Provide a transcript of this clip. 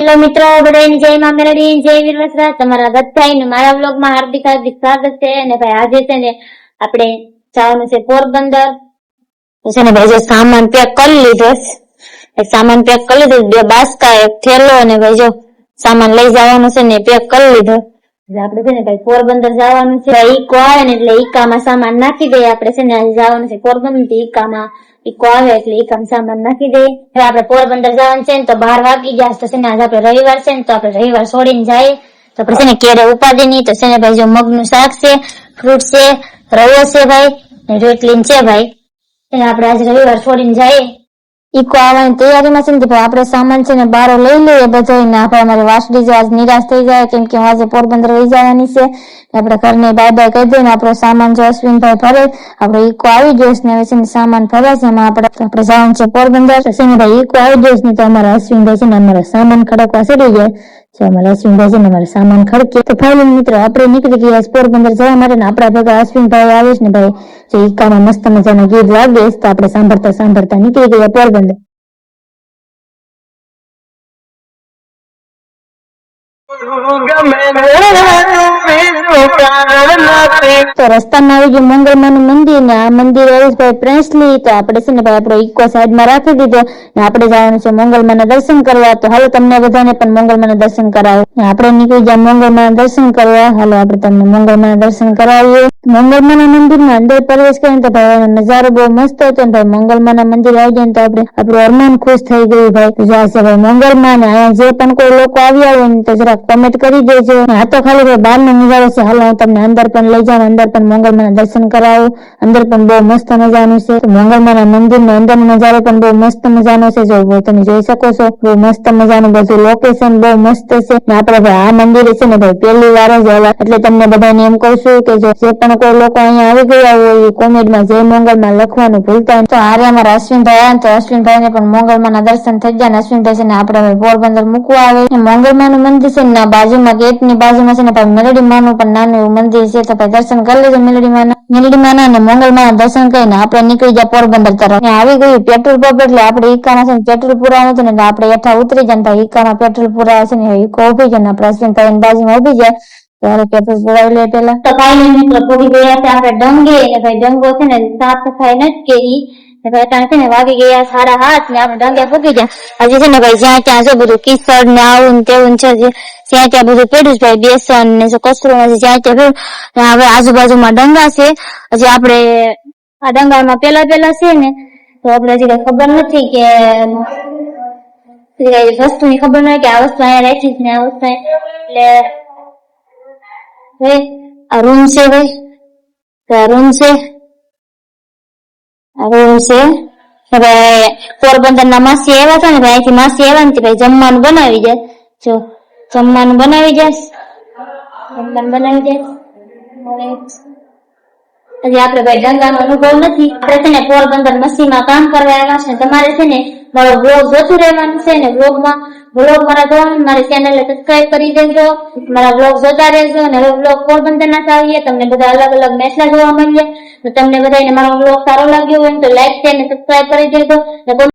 Hello મિત્રો, બધાને જય માં મેલડી, જય વીરવસરા. તમારા બધાનું મારા વ્લોગ માં હાર્દિક હાર્દિક સ્વાગત છે. અને ભાઈ આજે છે ને આપણે જવાનું છે પોરબંદર. તો છે ને ભાઈ જો સામાન પેક કરી લીધો, સામાન પેક કરી લીધો, 2 બાસ્કા, 1 થેલો, અને ભાઈ જો સામાન લઈ જવાનું છે ને પેક કરી લીધો. આપણે છે ને ભાઈ પોરબંદર જવાનું છે. ઈકો આવે ને એટલે ઈકામાં સામાન નાખી દઈએ. આપણે છે ને આજે જવાનું છે પોરબંદર, ઈકામાં ઈકો આવે એટલે ઈકામાં સામાન નાખી દઈએ. આપણે પોરબંદર જવાનું છે ને તો 12 વાગી ગયા. તો છે ને આજે આપણે રવિવાર છે ને તો આપણે રવિવાર છોડીને જઈએ. તો આપણે છે ને કેરે ઉપાડી ની. તો છે ને ભાઈ જો મગનું શાક છે, ફ્રૂટ છે, રવો છે ભાઈ, ને રોટલી છે ભાઈ. આપણે આજે રવિવાર છોડીને જઈએ. ઈકો આવવાની તૈયારીમાં છે ને ભાઈ આપણે સામાન છે ને બારો લઈ લઈએ બધો. ને આપણે અમારી વાસડી જો આજ નિરાશ થઈ જાય, કેમ કે આજે પોરબંદર વહી જવાની છે. આપણે ઘરને બાય બાય કહી દઈએ ને આપણો સામાન જો અશ્વિનભાઈ ભરે. આપણે ઈકો આવી ગયો ને હવે છે ને સામાન ભરે છે. એમાં આપણે જવાનું છે પોરબંદર. છે ને ભાઈ ઈકો આવી ગયો ને તો અમારા અશ્વિનભાઈ છે ને અમારા સામાન ખડકવા ચડી ગયા છે. અમારા અશ્વિનભાઈ છે ને અમારા સામાન ખડકે. તો ફાઇનલ મિત્રો આપણે નીકળી ગયા પોરબંદર જવા માટે. ને આપણા ભેગા અશ્વિનભાઈ આવે છે ને ભાઈ જે ઈકામાં મસ્ત મજાના ગીત વાગે તો આપણે સાંભળતા સાંભળતા નીકળી ગયા પોરબંદર. તો રસ્તામાં આવી ગયું મંગળમાનું મંદિર. ને આ મંદિર હરીશભાઈ પ્રેસલી. તો આપણે છે ને ભાઈ આપણો ઈકો સાઈડમાં રાખી દીધો ને આપણે જવાનું છે મંગળમાના દર્શન કરવા. તો હાલો તમને બધાને પણ મંગળમાના દર્શન કરાવો. આપણે નીકળી ગયા મંગળમાના દર્શન કરવા. હાલો આપણે તમને મંગળમાના દર્શન કરાવીએ. મંગળમાના મંદિરમાં અંદર પ્રવેશ કરીને તો ભાઈ નજારો બહુ મસ્ત હતો ને ભાઈ મંગળમાના મંદિર આવી ગયા ને તો આપણું અરમાન ખુશ થઈ ગયું ભાઈ. તો જશે ભાઈ મંગળમાં ને અહીંયા જે પણ કોઈ લોકો આવ્યા હોય ને તો જરાક કમેન્ટ કરી દેજો. આ તો ખાલી ભાઈ બહારનો નજારો છે. હાલો હું તમને અંદર પણ લઈ જાઉં, અંદર પણ મંગળમાના દર્શન કરાવું. અંદર પણ બહુ મસ્ત મજાનું છે. મંગળમાના મંદિરનો અંદરનો નજારો પણ બહુ મસ્ત મજાનો છે. જો તમે જોઈ શકો છો બહુ મસ્ત મજાનું બધું લોકેશન બહુ મસ્ત છે. ને આપણે ભાઈ આ મંદિર છે ને ભાઈ પહેલી વાર જ આવ્યા એટલે તમને બધાને એમ કહું છું કે જે પણ કોઈ લોકો અહીંયા આવી ગયા હોય એ કોમેન્ટમાં જય મંગળમાં લખવાનું ભૂલતા નહીં. તો આરે અમારા અશ્વિનભાઈ આવ્યા તો અશ્વિનભાઈને પણ મંગળમાના દર્શન થઈ ગયા. ને અશ્વિનભાઈ છે ને આપણે પોરબંદર મૂકવા આવે. મંગળમાનું મંદિર છે ને બાજુમાં ગેટની બાજુમાં છે ને ભાઈ મેલડીમાનું પણ નાનું એવું મંદિર છે. તો ભાઈ દર્શન કરી લેજો મેલડીમાના અને મંગળમાના દર્શન કરીને આપણે નીકળી ગયા પોરબંદર તરફ. આવી ગયું પેટ્રોલ પંપ એટલે આપણે ઈકામાં છે ને પેટ્રોલ પુરાવા નથી ને આપણે હેઠા ઉતરી જાય. ભાઈ ઈકામાં પેટ્રોલ પુરાવા છે ને ઈકો ઉભી જાય ને આપણે અશ્વિનભાઈ બાજુમાં ઉભી જાય. ત્યારે પેટ્રોલ પુરાવી લે પેલા. તો કાઈ મિત્રો પહોંચી ગયા છે આપણે ડંગે. ને ભાઈ ડંગો છે ને સાફ સફાઈ નથી કરી. ભાઈ છે ને વાગી ગયા 7:30 ને આપણે ડંગે પૂગી ગયા. હજી છે ને ભાઈ જ્યાં ત્યાં છે બધું કિસડ ને આવું ને તેવું છે. જ્યાં ત્યાં બધું પડ્યું છે ભાઈ બેસન ને કચરો નથી જ્યાં ત્યાં પડ્યું. હવે આજુબાજુમાં ડંગા છે. હજી આપણે આ ડંગામાં પેલા છે ને તો આપણે હજી કઈ ખબર નથી કે વસ્તુની ખબર નથી કે આ વસ્તુ અહીંયા રાખી ને આ વસ્તુ એટલે આ રૂમ છે ભાઈ. આ રૂમ છે હવે પોરબંદર ના માસી આવ્યા હતા ને ભાઈ અહીંથી માસી આવ્યા ને ભાઈ જમવાનું બનાવી જાય. જો જમવાનું બનાવી જાય હજી આપણે ભાઈ ડંગાનો અનુભવ નથી. આપણે છે ને પોરબંદર મસીમાં કામ કરવા આવ્યા છે. તમારે છે ને મારો વ્લોગ જોતું રહેવાનું છે ને વ્લોગ મારા જોવાનું. મારી ચેનલને સબસ્ક્રાઇબ કરી દેજો, મારા વ્લોગ જોતા રહેજો. અને હવે વ્લોગ પોરબંદર ના આવીએ તમને બધા અલગ અલગ મેસેજ જોવા મળીએ. તો તમને બધાને મારો વ્લોગ સારો લાગ્યો હોય તો લાઈક છે અને સબસ્ક્રાઇબ કરી દેજો.